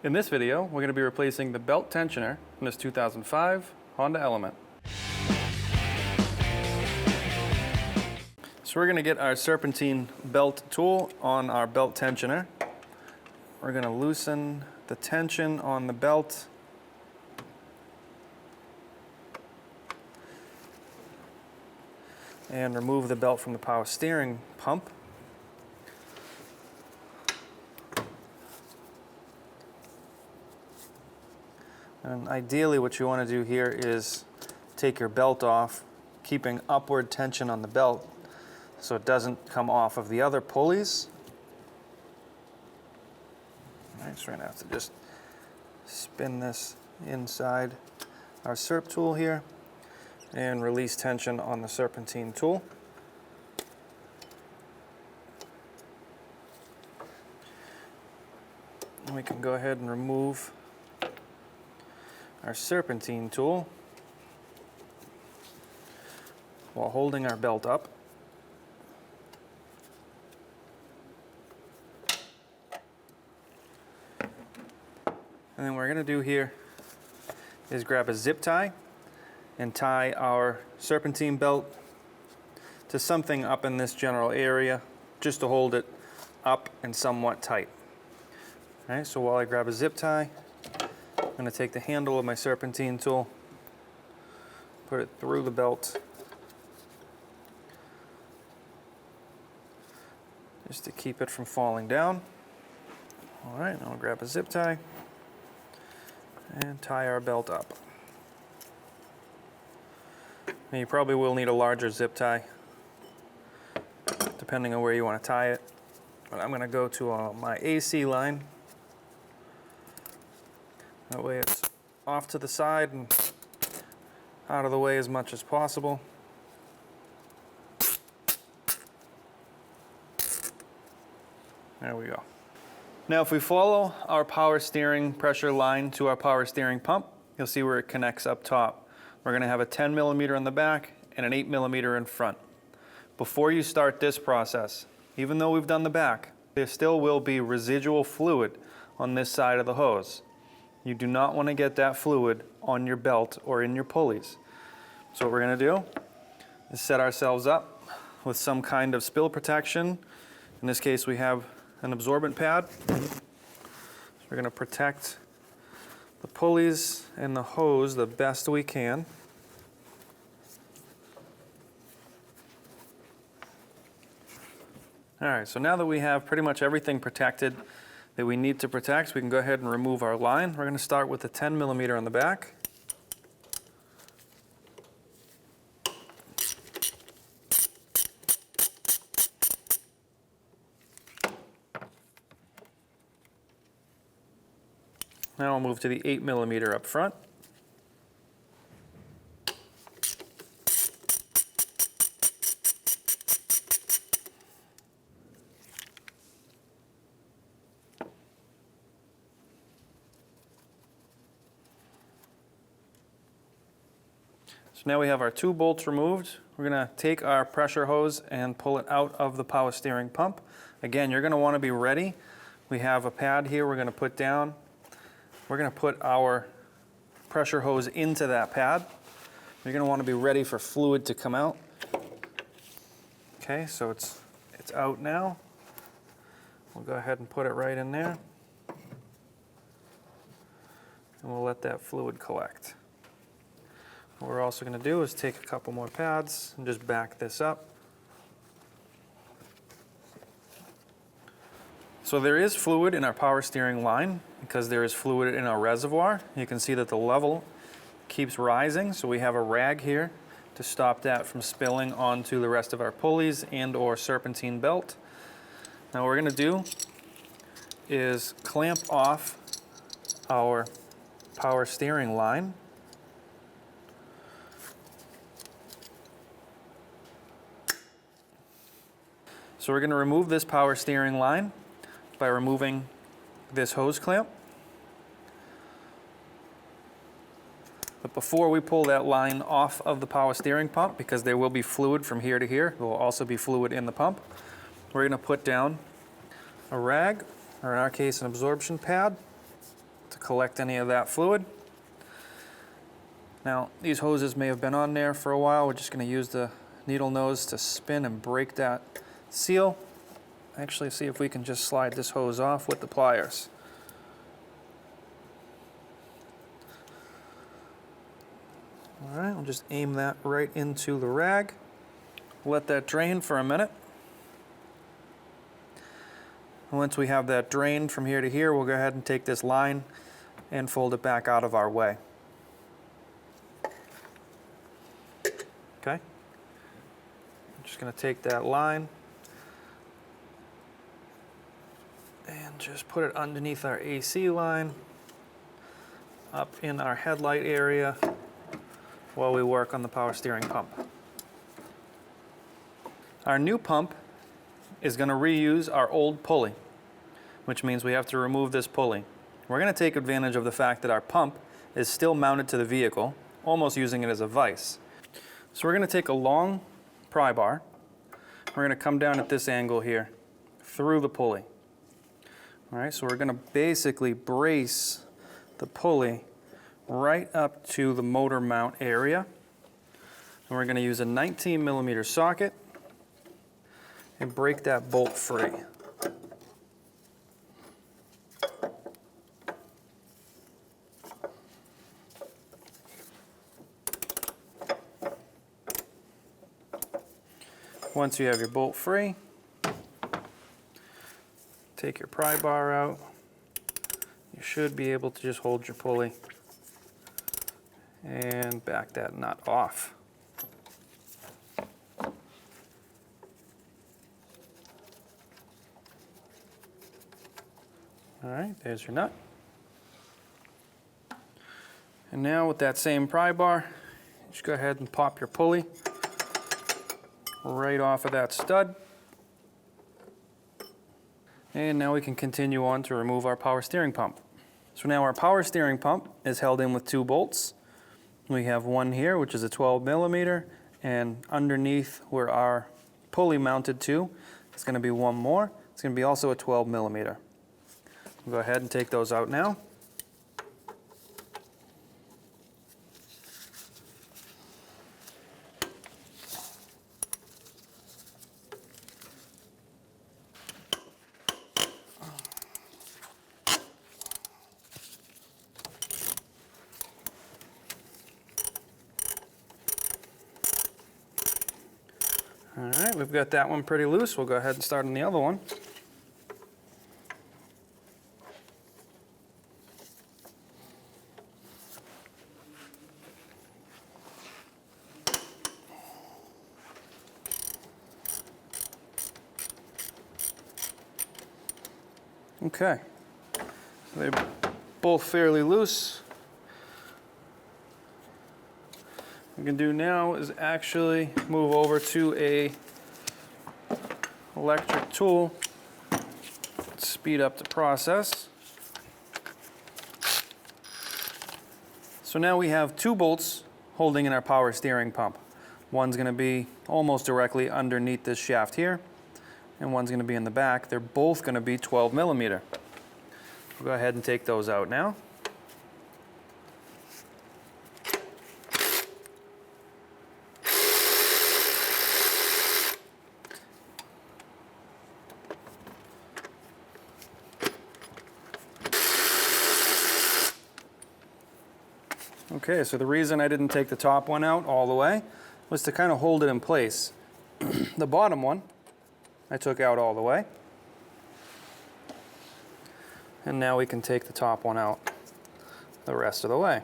In this video, we're going to be replacing the belt tensioner from this 2005 Honda Element. So we're going to get our Serpentine belt tool on our belt tensioner. We're going to loosen the tension on the belt. And remove the belt from the power steering pump. And ideally what you want to do here is take your belt off, keeping upward tension on the belt so it doesn't come off of the other pulleys. All right, so we're going to have to just spin this inside our Serp tool here and release tension on the Serpentine tool. And we can go ahead and remove our Serpentine tool while holding our belt up. And then what we're going to do here is grab a zip tie and tie our Serpentine belt to something up in this general area just to hold it up and somewhat tight. All right, so while I grab a zip tie, I'm going to take the handle of my Serpentine tool, put it through the belt, just to keep it from falling down. All right, now I'll grab a zip tie and tie our belt up. And you probably will need a larger zip tie, depending on where you want to tie it. But I'm going to go to my AC line. That way it's off to the side and out of the way as much as possible. There we go. Now if we follow our power steering pressure line to our power steering pump, you'll see where it connects up top. We're going to have a 10 millimeter in the back and an 8 millimeter in front. Before you start this process, even though we've done the back, there still will be residual fluid on this side of the hose. You do not want to get that fluid on your belt or in your pulleys. So what we're going to do is set ourselves up with some kind of spill protection. In this case we have an absorbent pad. So we're going to protect the pulleys and the hose the best we can. Alright, so now that we have pretty much everything protected that we need to protect, we can go ahead and remove our line. We're going to start with the 10 millimeter on the back. Now I'll move to the 8 millimeter up front. So now we have our two bolts removed. We're going to take our pressure hose and pull it out of the power steering pump. Again, you're going to want to be ready. We have a pad here we're going to put down. We're going to put our pressure hose into that pad. You're going to want to be ready for fluid to come out. Okay, so it's out now. We'll go ahead and put it right in there. And we'll let that fluid collect. What we're also going to do is take a couple more pads and just back this up. So there is fluid in our power steering line because there is fluid in our reservoir. You can see that the level keeps rising, so we have a rag here to stop that from spilling onto the rest of our pulleys and or Serpentine belt. Now what we're going to do is clamp off our power steering line. So we're going to remove this power steering line by removing this hose clamp. But before we pull that line off of the power steering pump, because there will be fluid from here to here, there will also be fluid in the pump, we're going to put down a rag, or in our case an absorption pad. collect any of that fluid. Now, these hoses may have been on there for a while. We're just going to use the needle nose to spin and break that seal. Actually, see if we can just slide this hose off with the pliers. All right, we'll just aim that right into the rag. Let that drain for a minute. Once we have that drained from here to here, we'll go ahead and take this line and fold it back out of our way. Okay. I'm just going to take that line and just put it underneath our AC line, up in our headlight area while we work on the power steering pump. Our new pump is going to reuse our old pulley, which means we have to remove this pulley. We're going to take advantage of the fact that our pump is still mounted to the vehicle, almost using it as a vise. So we're going to take a long pry bar. We're going to come down at this angle here through the pulley. All right, so we're going to basically brace the pulley right up to the motor mount area. And we're going to use a 19mm socket and break that bolt free. Once you have your bolt free, take your pry bar out. You should be able to just hold your pulley and back that nut off. All right, there's your nut. And now with that same pry bar, just go ahead and pop your pulley right off of that stud. And now we can continue on to remove our power steering pump. So now our power steering pump is held in with 2 bolts. We have one here, which is a 12mm, and underneath where our pulley mounted to, it's going to be one more. It's going to be also a 12mm. We'll go ahead and take those out now. All right, we've got that one pretty loose. We'll go ahead and start on the other one. Okay, so they're both fairly loose. What we can do now is actually move over to a electric tool, speed up the process. So now we have 2 bolts holding in our power steering pump. One's going to be almost directly underneath this shaft here, and one's going to be in the back. They're both going to be 12mm. We'll go ahead and take those out now. Okay, so the reason I didn't take the top one out all the way was to kind of hold it in place. The bottom one I took out all the way. And now we can take the top one out the rest of the way.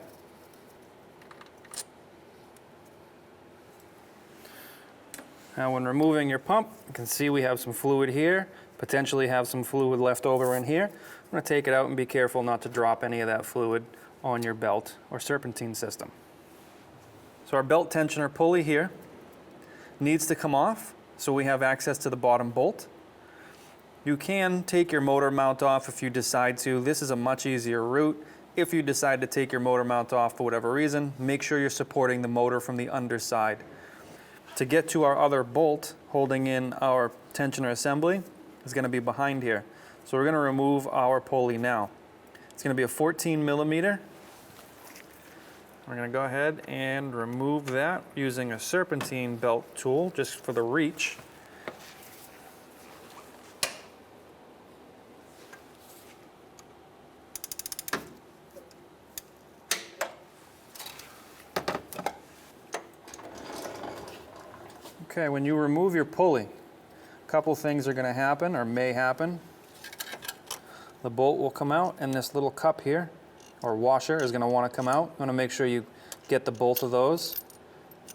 Now when removing your pump, you can see we have some fluid here, potentially have some fluid left over in here. I'm going to take it out and be careful not to drop any of that fluid on your belt or serpentine system. So our belt tensioner pulley here needs to come off so we have access to the bottom bolt. You can take your motor mount off if you decide to. This is a much easier route. If you decide to take your motor mount off for whatever reason, make sure you're supporting the motor from the underside. To get to our other bolt holding in our tensioner assembly is going to be behind here. So we're going to remove our pulley now. It's going to be a 14 millimeter. We're going to go ahead and remove that using a serpentine belt tool just for the reach. Okay, when you remove your pulley, a couple things are going to happen or may happen. The bolt will come out and this little cup here or washer is going to want to come out. You want to make sure you get the both of those.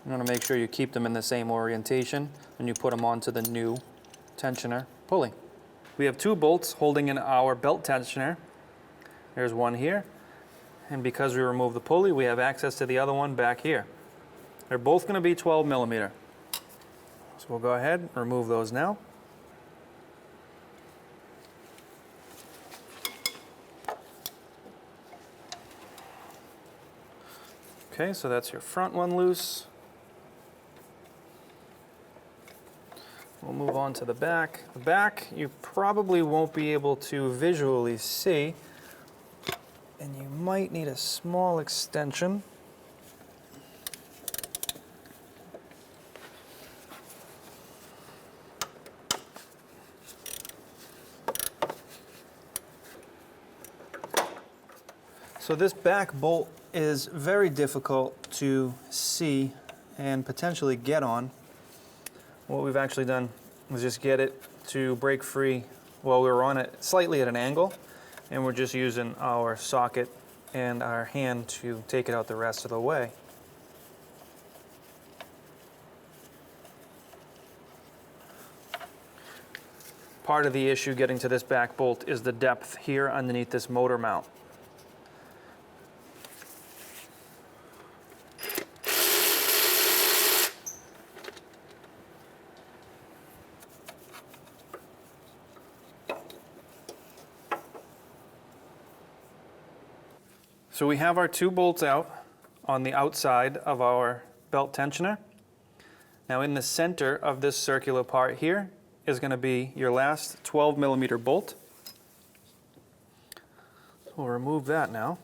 You want to make sure you keep them in the same orientation when you put them onto the new tensioner pulley. We have two bolts holding in our belt tensioner. There's one here, and because we removed the pulley, we have access to the other one back here. They're both going to be 12 millimeter. So we'll go ahead and remove those now. Okay, so that's your front one loose. We'll move on to the back. The back you probably won't be able to visually see, and you might need a small extension. So this back bolt is very difficult to see and potentially get on. What we've actually done is just get it to break free while we were on it slightly at an angle, and we're just using our socket and our hand to take it out the rest of the way. Part of the issue getting to this back bolt is the depth here underneath this motor mount. So we have our two bolts out on the outside of our belt tensioner. Now in the center of this circular part here is going to be your last 12 millimeter bolt. So we'll remove that now.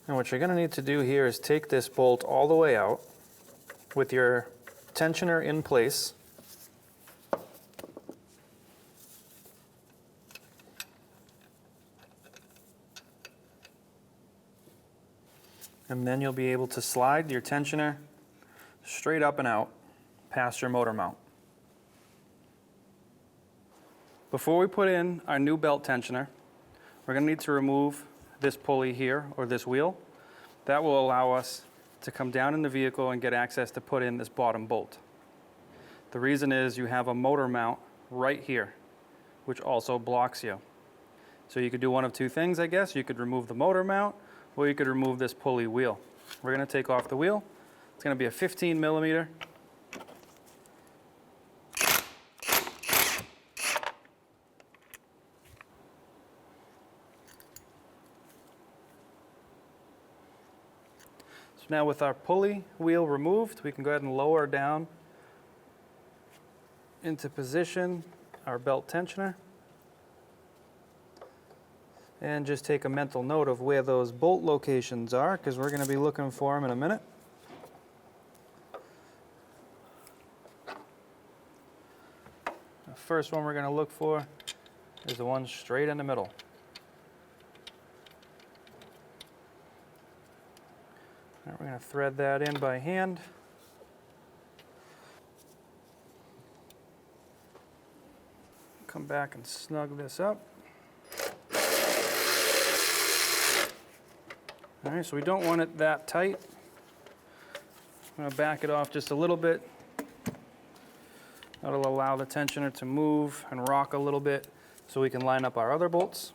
And what you're going to need to do here is take this bolt all the way out with your tensioner in place. And then you'll be able to slide your tensioner straight up and out past your motor mount. Before we put in our new belt tensioner, we're going to need to remove this pulley here, or this wheel. That will allow us to come down in the vehicle and get access to put in this bottom bolt. The reason is you have a motor mount right here, which also blocks you. So you could do one of two things, I guess. You could remove the motor mount, or you could remove this pulley wheel. We're going to take off the wheel. It's going to be a 15 millimeter. Now with our pulley wheel removed, we can go ahead and lower down into position our belt tensioner. And just take a mental note of where those bolt locations are, because we're going to be looking for them in a minute. The first one we're going to look for is the one straight in the middle. We're going to thread that in by hand. Come back and snug this up. All right, so we don't want it that tight. I'm going to back it off just a little bit. That'll allow the tensioner to move and rock a little bit so we can line up our other bolts.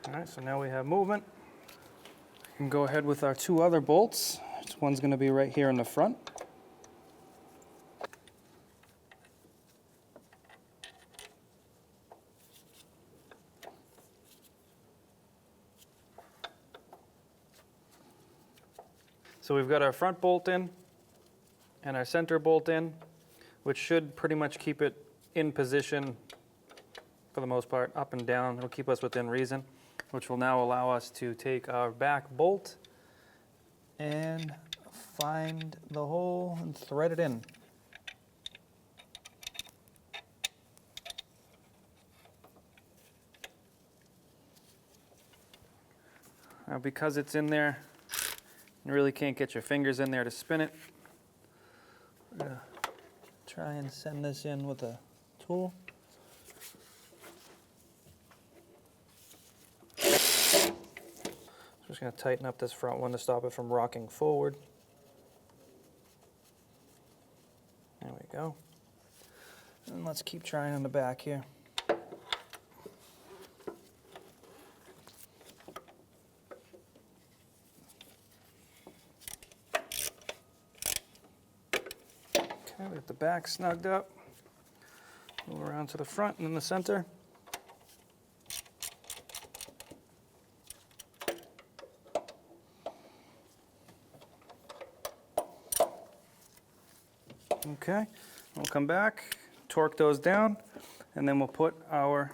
All right, so now we have movement. We can go ahead with our two other bolts. So one's going to be right here in the front. So we've got our front bolt in and our center bolt in, which should pretty much keep it in position for the most part, up and down. It'll keep us within reason, which will now allow us to take our back bolt and find the hole and thread it in. Now, because it's in there, you really can't get your fingers in there to spin it. We're gonna try and send this in with a tool. Just going to tighten up this front one to stop it from rocking forward. There we go. And let's keep trying on the back here. Okay, we got the back snugged up. Move around to the front and then the center. Okay, we'll come back, torque those down, and then we'll put our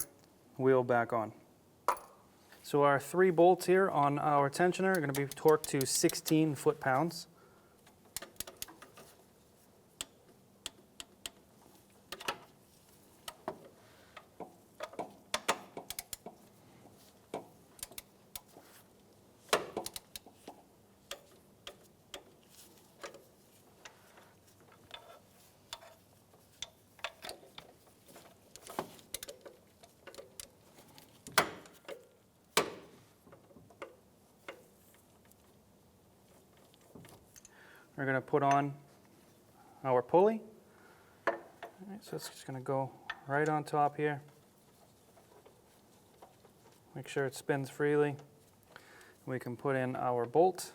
wheel back on. So our 3 bolts here on our tensioner are going to be torqued to 16 foot-pounds. We're going to put on our pulley. All right, so it's just going to go right on top here. Make sure it spins freely. We can put in our bolt.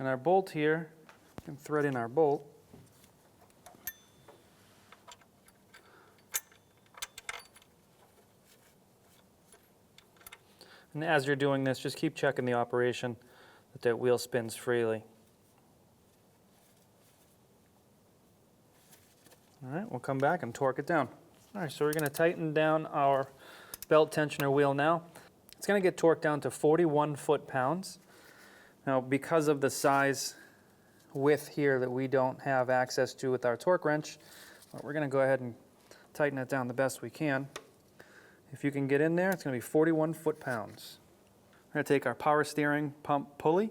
And our bolt here, we can thread in our bolt. And as you're doing this, just keep checking the operation that wheel spins freely. All right, we'll come back and torque it down. All right, so we're going to tighten down our belt tensioner wheel now. It's going to get torqued down to 41 foot-pounds. Now, because of the size width here that we don't have access to with our torque wrench, we're going to go ahead and tighten it down the best we can. If you can get in there, it's going to be 41 foot-pounds. We're going to take our power steering pump pulley.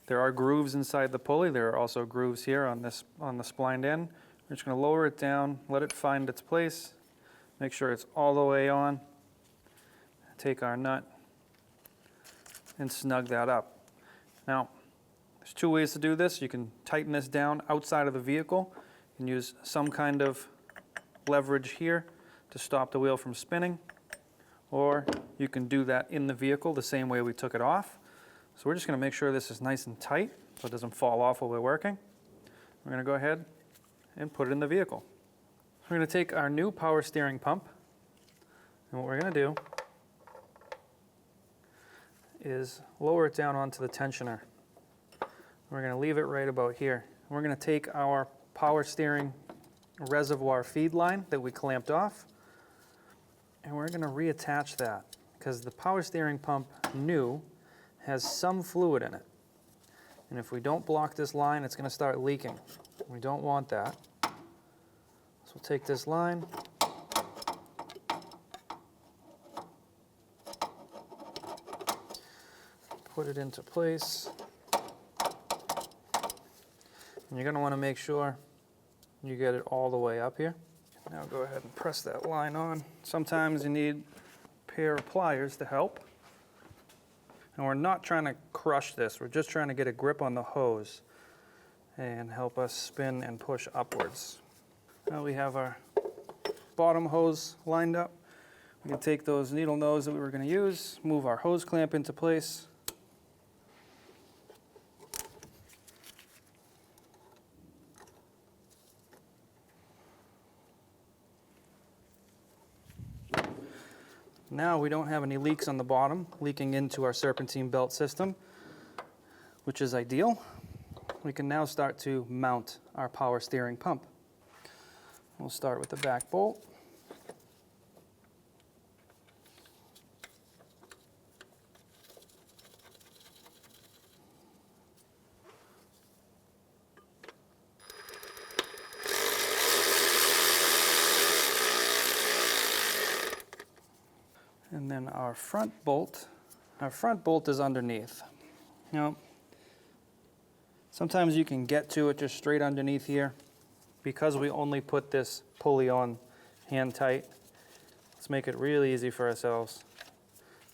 There are grooves inside the pulley. There are also grooves here on the splined end. We're just going to lower it down, let it find its place, make sure it's all the way on. Take our nut and snug that up. Now, there's 2 ways to do this. You can tighten this down outside of the vehicle. You can use some kind of leverage here to stop the wheel from spinning, or you can do that in the vehicle the same way we took it off. So we're just going to make sure this is nice and tight so it doesn't fall off while we're working. We're going to go ahead and put it in the vehicle. We're going to take our new power steering pump, and what we're going to do is lower it down onto the tensioner. We're going to leave it right about here. We're going to take our power steering reservoir feed line that we clamped off, and we're going to reattach that because the power steering pump new has some fluid in it. And if we don't block this line, it's going to start leaking. We don't want that. So we'll take this line, put it into place. And you're going to want to make sure you get it all the way up here. Now go ahead and press that line on. Sometimes you need a pair of pliers to help. And we're not trying to crush this, we're just trying to get a grip on the hose and help us spin and push upwards. Now we have our bottom hose lined up. We can take those needle nose that we were going to use, move our hose clamp into place. Now we don't have any leaks on the bottom leaking into our serpentine belt system, which is ideal. We can now start to mount our power steering pump. We'll start with the back bolt. And then our front bolt is underneath. Now, sometimes you can get to it just straight underneath here. Because we only put this pulley on hand tight, let's make it really easy for ourselves.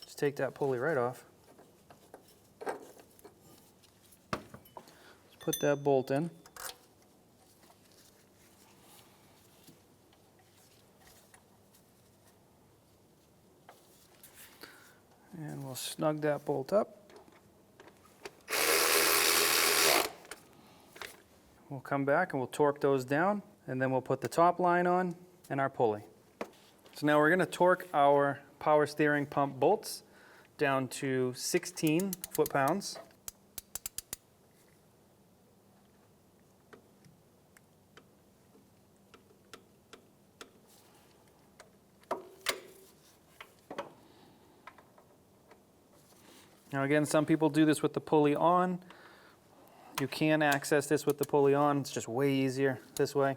Just take that pulley right off. Just put that bolt in. And we'll snug that bolt up. We'll come back and we'll torque those down, and then we'll put the top line on and our pulley. So now we're going to torque our power steering pump bolts down to 16 foot-pounds. Now again, some people do this with the pulley on. You can access this with the pulley on. It's just way easier this way.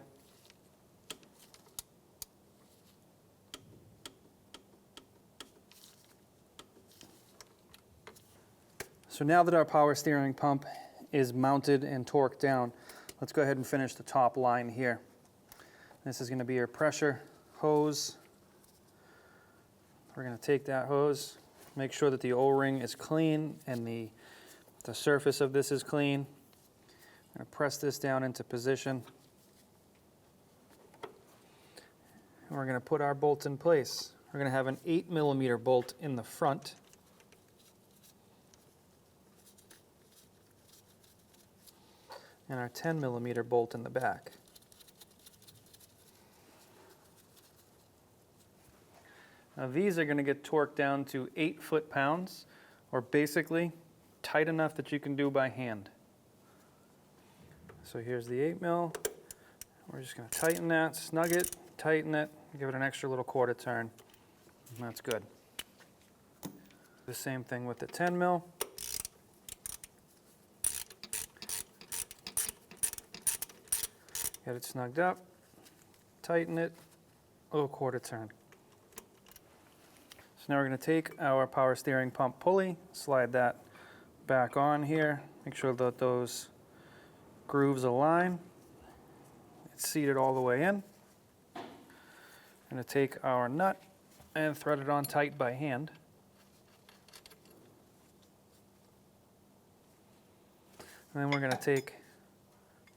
So now that our power steering pump is mounted and torqued down, let's go ahead and finish the top line here. This is going to be your pressure hose. We're going to take that hose, make sure that the O-ring is clean and the surface of this is clean. I'm going to press this down into position. And we're going to put our bolts in place. We're going to have an 8mm bolt in the front. And our 10mm bolt in the back. Now these are going to get torqued down to 8 foot-pounds, or basically tight enough that you can do by hand. So here's the 8mm. We're just going to tighten that, snug it, tighten it, give it an extra little quarter turn, and that's good. The same thing with the 10mm. Get it snugged up, tighten it, a little quarter turn. So now we're going to take our power steering pump pulley, slide that back on here, make sure that those grooves align. It's seated all the way in. I'm going to take our nut and thread it on tight by hand. And then we're going to take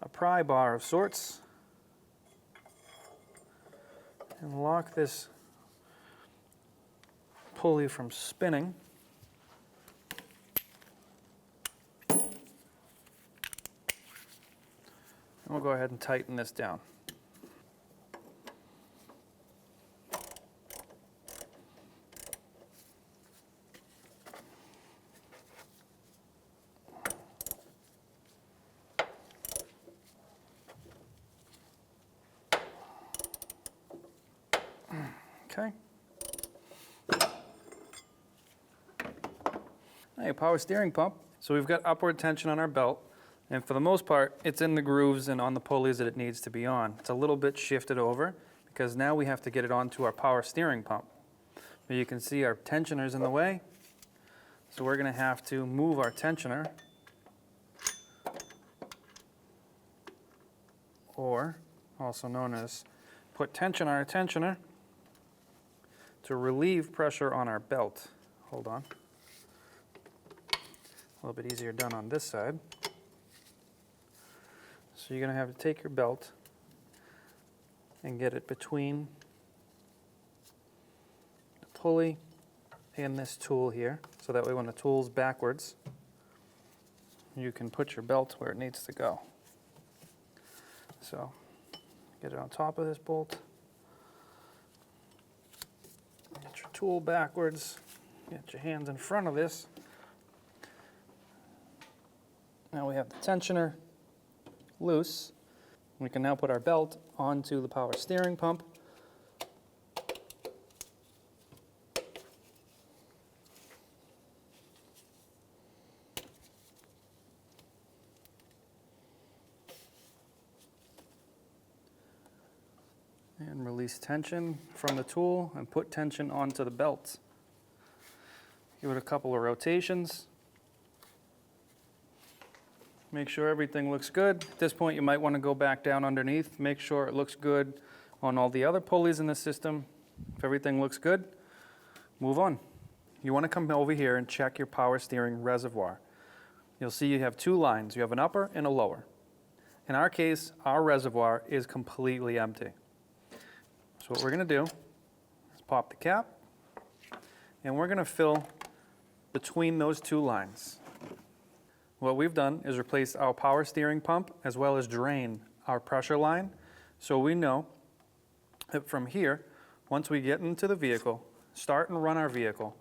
a pry bar of sorts and lock this pulley from spinning. We'll go ahead and tighten this down. Okay. Hey, power steering pump. So we've got upward tension on our belt. And for the most part, it's in the grooves and on the pulleys that it needs to be on. It's a little bit shifted over because now we have to get it onto our power steering pump. But you can see our tensioner's in the way. So we're going to have to move our tensioner, or also known as put tension on our tensioner, to relieve pressure on our belt. Hold on. A little bit easier done on this side. So you're going to have to take your belt and get it between the pulley and this tool here. So that way when the tool's backwards, you can put your belt where it needs to go. So get it on top of this bolt. Get your tool backwards. Get your hands in front of this. Now we have the tensioner loose. We can now put our belt onto the power steering pump. And release tension from the tool and put tension onto the belt. Give it a couple of rotations. Make sure everything looks good. At this point, you might want to go back down underneath. Make sure it looks good on all the other pulleys in the system. If everything looks good, move on. You want to come over here and check your power steering reservoir. You'll see you have two lines. You have an upper and a lower. In our case, our reservoir is completely empty. So what we're going to do is pop the cap, and we're going to fill between those two lines. What we've done is replace our power steering pump as well as drain our pressure line, so we know that from here, once we get into the vehicle, start and run our vehicle,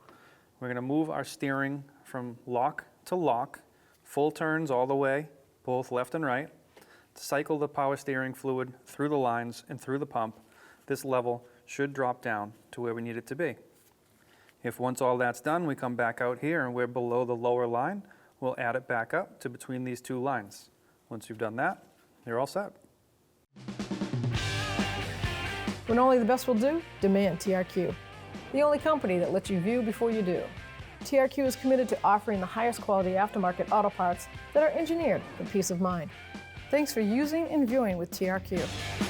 we're going to move our steering from lock to lock, full turns all the way, both left and right, to cycle the power steering fluid through the lines and through the pump. This level should drop down to where we need it to be. If once all that's done, we come back out here and we're below the lower line, we'll add it back up to between these two lines. Once you've done that, you're all set. When only the best will do, demand TRQ. The only company that lets you view before you do. TRQ is committed to offering the highest quality aftermarket auto parts that are engineered for peace of mind. Thanks for using and viewing with TRQ.